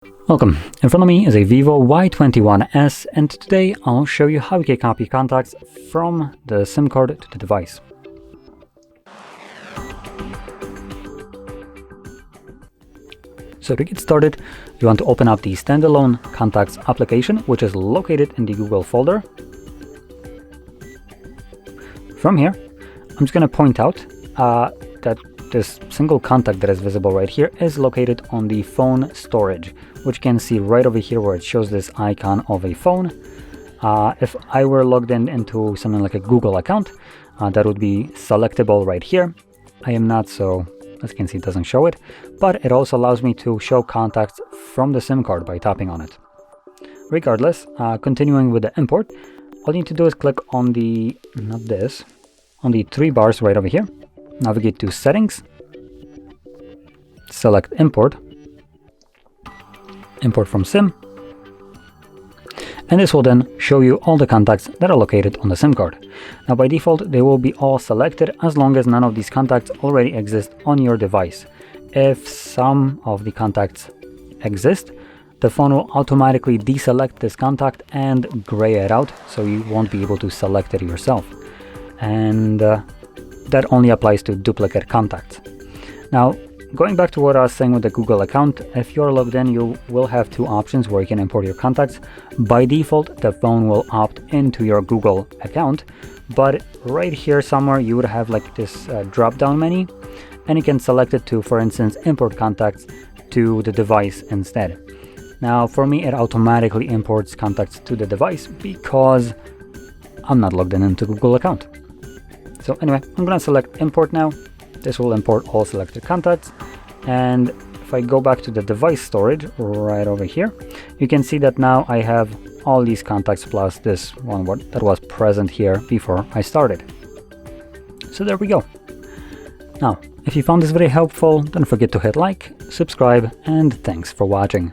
Welcome. In front of me is a VIVO Y21s, and today I'll show you how you can copy contacts from the SIM card to the device. So to get started, you want to open up the standalone contacts application, which is located in the Google folder. From here, I'm just going to point out that this single contact that is visible right here is located on the phone storage, which you can see right over here where it shows this icon of a phone. If I were logged into something like a Google account, that would be selectable right here. I am not, so as you can see it doesn't show it, but it also allows me to show contacts from the SIM card by tapping on it. Regardless, continuing with the import, all you need to do is click on the, on the three bars right over here. Navigate to Settings, select Import, Import from SIM, and this will then show you all the contacts that are located on the SIM card. Now by default they will be all selected as long as none of these contacts already exist on your device. If some of the contacts exist, the phone will automatically deselect this contact and gray it out, so you won't be able to select it yourself. And that only applies to duplicate contacts. Now, going back to what I was saying with the Google account, if you're logged in, you will have two options where you can import your contacts. By default, the phone will opt into your Google account, but right here somewhere you would have like this drop-down menu, and you can select it to, for instance, import contacts to the device instead. Now, for me, it automatically imports contacts to the device because I'm not logged into Google account. So anyway, I'm going to select import now. This will import all selected contacts. And if I go back to the device storage right over here, you can see that now I have all these contacts plus this one that was present here before I started. So there we go. Now, if you found this very helpful, don't forget to hit like, subscribe, and thanks for watching.